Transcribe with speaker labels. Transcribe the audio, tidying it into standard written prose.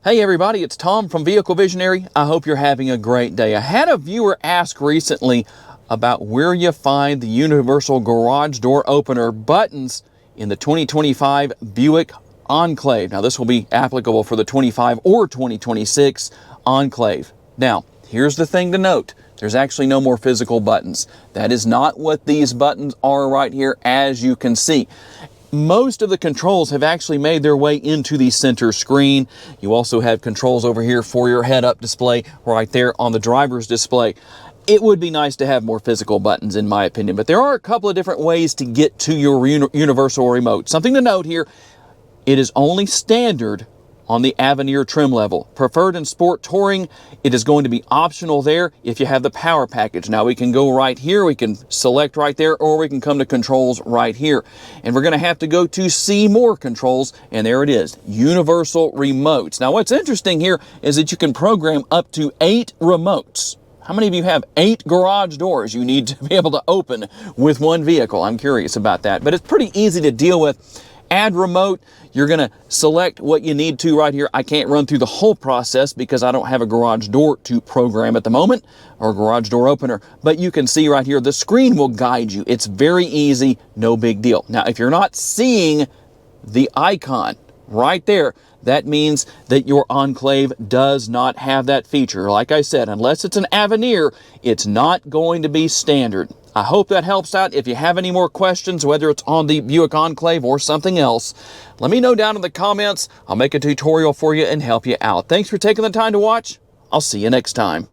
Speaker 1: Hey everybody, it's Tom from Vehicle Visionary. I hope you're having a great day. I had a viewer ask recently about where you find the universal garage door opener buttons in the 2025 Buick Enclave. Now this will be applicable for the 25 or 2026 Enclave. Now, here's the thing to note. There's actually no more physical buttons. That is not what these buttons are right here, as you can see. Most of the controls have actually made their way into the center screen. You also have controls over here for your head-up display right there on the driver's display. It would be nice to have more physical buttons, in my opinion, but there are a couple of different ways to get to your universal remote. Something to note here, it is only standard on the Avenir trim level. Preferred in Sport Touring, it is going to be optional there if you have the power package. Now we can go right here, we can select right there, or we can come to controls right here. And we're gonna have to go to see more controls, and there it is, universal remotes. Now what's interesting here is that you can program up to 8 remotes. How many of you have 8 garage doors you need to be able to open with one vehicle? I'm curious about that, but it's pretty easy to deal with. Add remote, you're gonna select what you need to right here. I can't run through the whole process because I don't have a garage door to program at the moment, or a garage door opener, but you can see right here, the screen will guide you. It's very easy, no big deal. Now, if you're not seeing the icon right there, that means that your Enclave does not have that feature. Like I said, unless it's an Avenir, it's not going to be standard. I hope that helps out. If you have any more questions, whether it's on the Buick Enclave or something else, let me know down in the comments. I'll make a tutorial for you and help you out. Thanks for taking the time to watch. I'll see you next time.